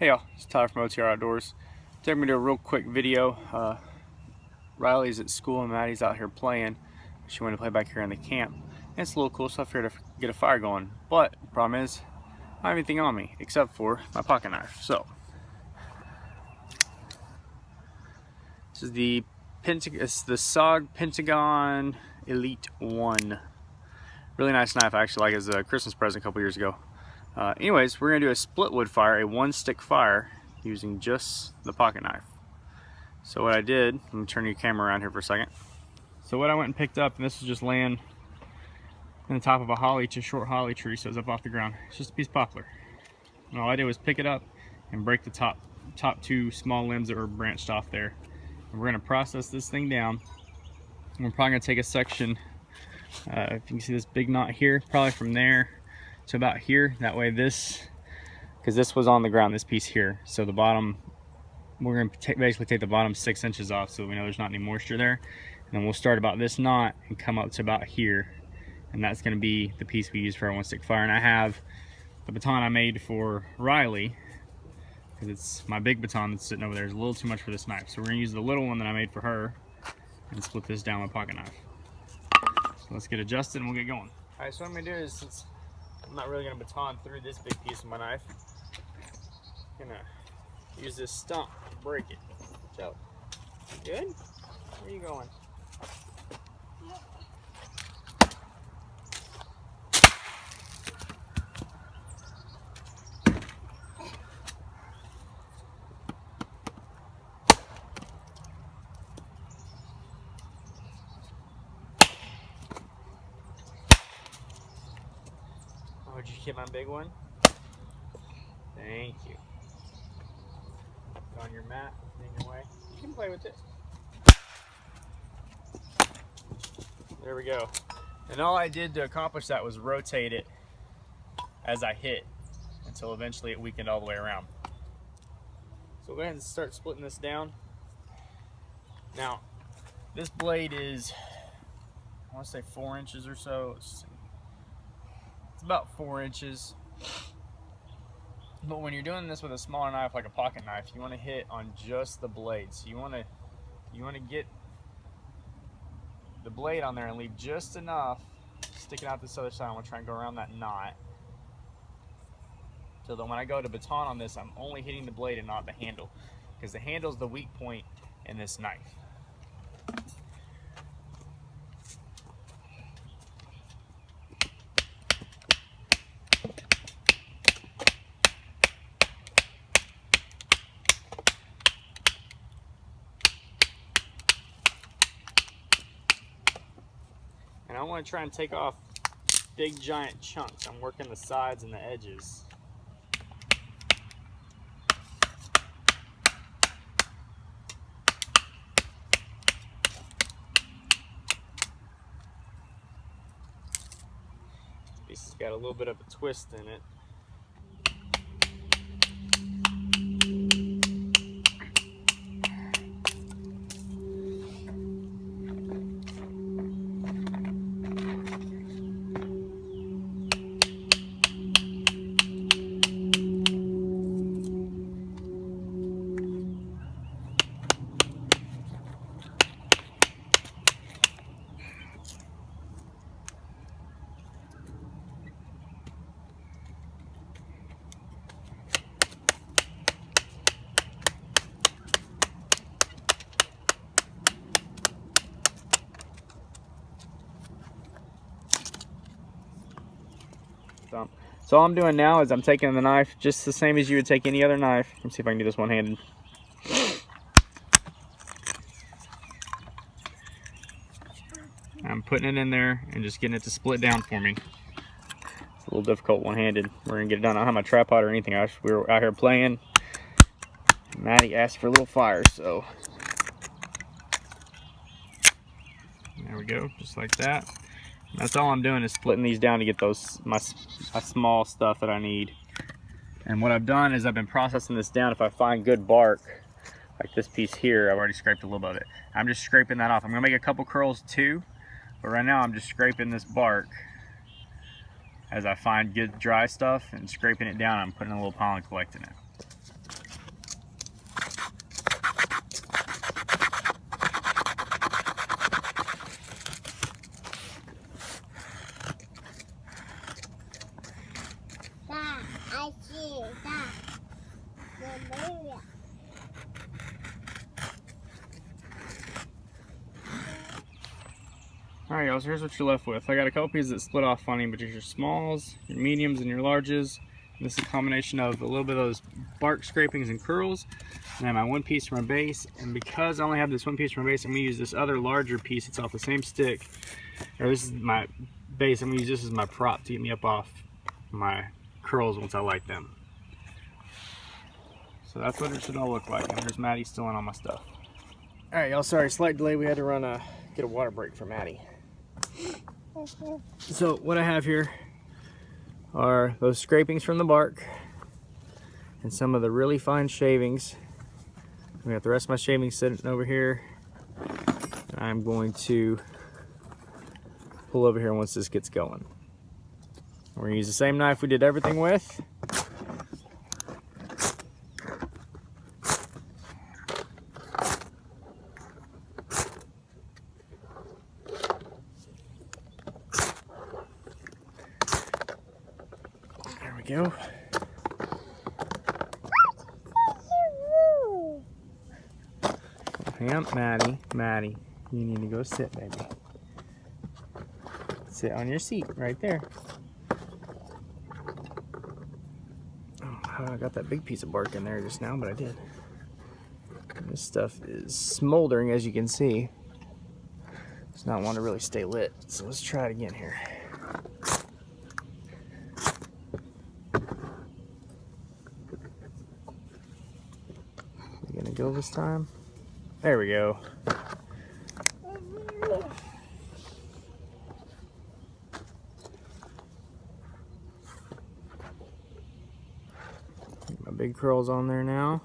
Hey y'all, it's Tyler from O.T.R Outdoors. Today I'm going to do a real quick video. Riley's at school and Maddie's out here playing. She wanted to play back here in the camp. And it's a little cool, so I figured to get a fire going. But the problem is, I don't have anything on me except for my pocket knife. So, this is the SOG Pentagon Elite 1. Really nice knife, I actually like it as a Christmas present a couple years ago. Anyways, we're going to do a split wood fire, a one stick fire, using just the pocket knife. So what I did, let me turn your camera around here for a second. So what I went and picked up, and this was just laying in the top of a short holly tree, so it's up off the ground. It's just a piece of poplar. And all I did was pick it up and break the top two small limbs that were branched off there. And we're going to process this thing down. And we're probably going to take a section, if you can see this big knot here, probably from there to about here. That way because this was on the ground, this piece here, so the bottom, we're going to basically take the bottom 6 inches off so we know there's not any moisture there. And then we'll start about this knot and come up to about here, and that's going to be the piece we use for our one stick fire. And I have the baton I made for Riley, because it's my big baton that's sitting over there is a little too much for this knife, so we're going to use the little one that I made for her and split this down with a pocket knife. So let's get adjusted and we'll get going. Alright, so what I'm going to do is, since I'm not really going to baton through this big piece of my knife, I'm going to use this stump to break it. Watch out. Good? Where are you going? Oh, did you get my big one? Thank you. On your mat, in your way. You can play with it. There we go. And all I did to accomplish that was rotate it as I hit until eventually it weakened all the way around. So we'll go ahead and start splitting this down. Now, this blade is, I want to say 4 inches or so. It's about 4 inches. But when you're doing this with a smaller knife, like a pocket knife, you want to hit on just the blade. So you want to get the blade on there and leave just enough sticking out this other side. I want to try and go around that knot, so that when I go to baton on this, I'm only hitting the blade and not the handle, because the handle is the weak point in this knife. And I want to try and take off big giant chunks. I'm working the sides and the edges. This has got a little bit of a twist in it. So all I'm doing now is I'm taking the knife just the same as you would take any other knife. Let me see if I can do this one-handed. I'm putting it in there and just getting it to split down for me. It's a little difficult one-handed. We're gonna get it done. I don't have my tripod or anything. We were out here playing. Maddie asked for a little fire, so there we go, just like that. That's all I'm doing is splitting these down to get my small stuff that I need. And what I've done is I've been processing this down. If I find good bark, like this piece here, I've already scraped a little of it. I'm just scraping that off. I'm gonna make a couple curls too, but right now I'm just scraping this bark as I find good dry stuff and scraping it down. I'm putting a little pollen collecting it. Alright y'all, so here's what you're left with. I got a couple pieces that split off funny, but there's your smalls, your mediums, and your larges. And this is a combination of a little bit of those bark scrapings and curls. And then my one piece from my base. And because I only have this one piece from my base, I'm going to use this other larger piece. It's off the same stick. Or this is my base. I'm going to use this as my prop to get me up off my curls once I light them. So that's what it should all look like. And there's Maddie still in all my stuff. Alright y'all, sorry, slight delay. We had to run get a water break for Maddie. So what I have here are those scrapings from the bark and some of the really fine shavings. We got the rest of my shavings sitting over here. I'm going to pull over here once this gets going. We're going to use the same knife we did everything with. There we go. Hang on, Maddie. Maddie, you need to go sit, baby. Sit on your seat right there. Oh, I got that big piece of bark in there just now, but I did. And this stuff is smoldering, as you can see. It's not one to really stay lit, so let's try it again here. You gonna go this time? There we go. Get my big curls on there now.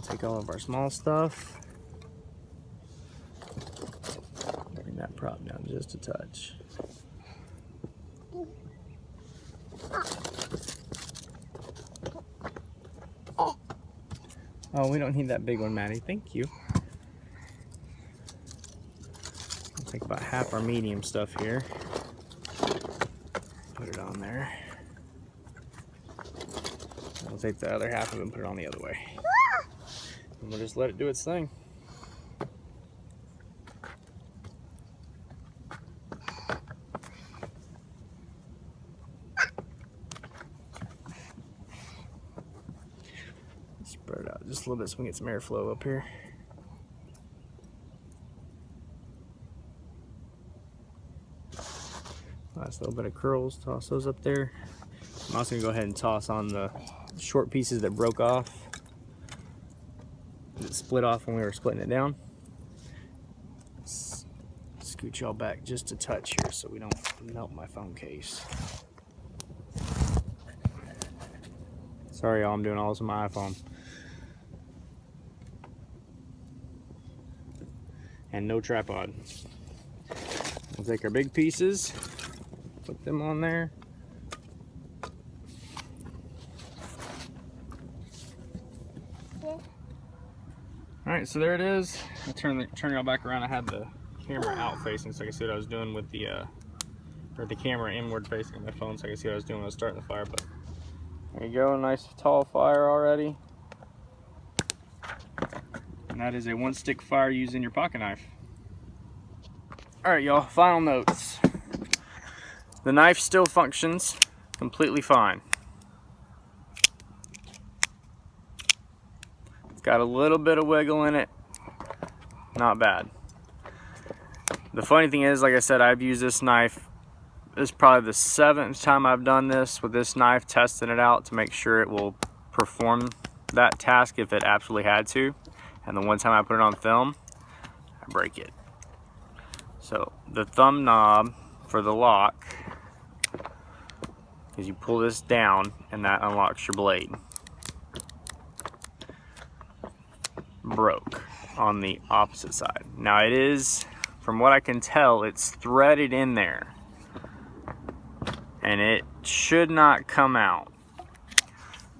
Take all of our small stuff. Bring that prop down just a touch. Oh, we don't need that big one, Maddie. Thank you. I'll take about half our medium stuff here. Put it on there. I'll take the other half of it and put it on the other way. And we'll just let it do its thing. Spread it out just a little bit so we can get some airflow up here. Last little bit of curls, toss those up there. I'm also gonna go ahead and toss on the short pieces that broke off, that split off when we were splitting it down. Scoot y'all back just a touch here so we don't melt my phone case. Sorry y'all, I'm doing all this on my iPhone. And no tripod. We'll take our big pieces, put them on there. Alright, so there it is. I'll turn y'all back around. I had the camera out facing so I could see what I was doing with the camera inward facing my phone so I could see what I was doing when I was starting the fire. But there you go, nice tall fire already. And that is a one stick fire using your pocket knife. Alright y'all, final notes. The knife still functions completely fine. It's got a little bit of wiggle in it. Not bad. The funny thing is, like I said, I've used this knife. This is probably the 7th time I've done this with this knife, testing it out to make sure it will perform that task if it absolutely had to. And the one time I put it on film, I break it. So the thumb knob for the lock is you pull this down and that unlocks your blade. Broke on the opposite side. Now it is, from what I can tell, it's threaded in there. And it should not come out.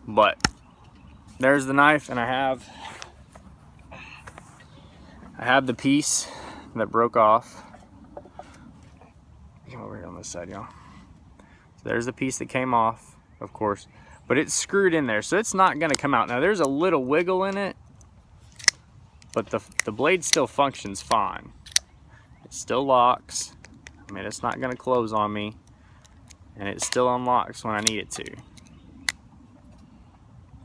But there's the knife, and I have the piece that broke off. Come over here on this side, y'all. there's the piece that came off, of course, but it's screwed in there, so it's not going to come out. Now there's a little wiggle in it, but the blade still functions fine. It still locks. I mean, it's not going to close on me, and it still unlocks when I need it to.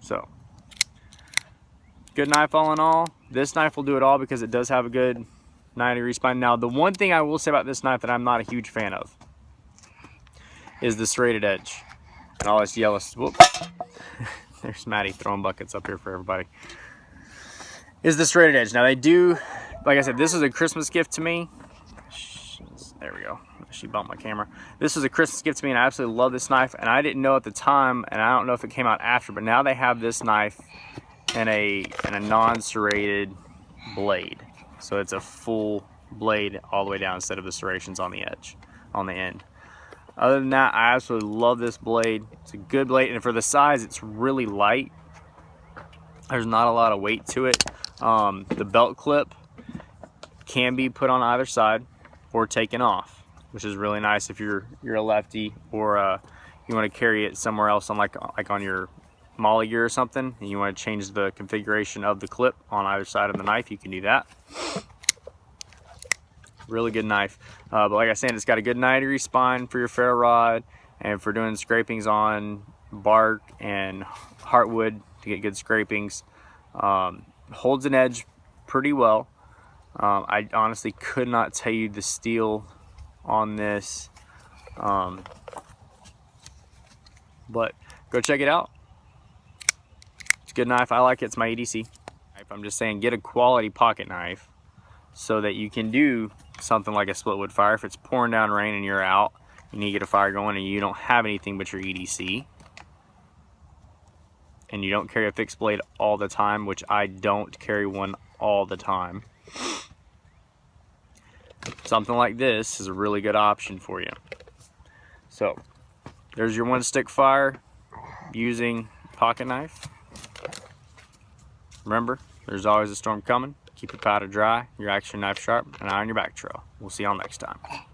So, good knife all in all. This knife will do it all because it does have a good 90-degree spine. Now, the one thing I will say about this knife that I'm not a huge fan of is the serrated edge. And all this yellow, whoops. There's Maddie throwing buckets up here for everybody. Is the serrated edge. Now they do, like I said, this is a Christmas gift to me. There we go. She bumped my camera. This was a Christmas gift to me, and I absolutely love this knife. And I didn't know at the time, and I don't know if it came out after, but now they have this knife in a non-serrated blade. So it's a full blade all the way down instead of the serrations on the edge, on the end. Other than that, I absolutely love this blade. It's a good blade, and for the size, it's really light. There's not a lot of weight to it. The belt clip can be put on either side or taken off, which is really nice if you're a lefty, or you want to carry it somewhere else on like on your molly gear or something, and you want to change the configuration of the clip on either side of the knife, you can do that. Really good knife. But like I said, it's got a good 90-degree spine for your ferro rod and for doing scrapings on bark and heartwood to get good scrapings. Holds an edge pretty well. I honestly could not tell you the steel on this, but go check it out. It's a good knife. I like it. It's my EDC. I'm just saying, get a quality pocket knife so that you can do something like a split wood fire. If it's pouring down rain and you're out, you need to get a fire going and you don't have anything but your EDC, and you don't carry a fixed blade all the time, which I don't carry one all the time, something like this is a really good option for you. So there's your one stick fire using pocket knife. Remember, there's always a storm coming. Keep your powder dry, your action knife sharp, and iron your back trail. We'll see y'all next time.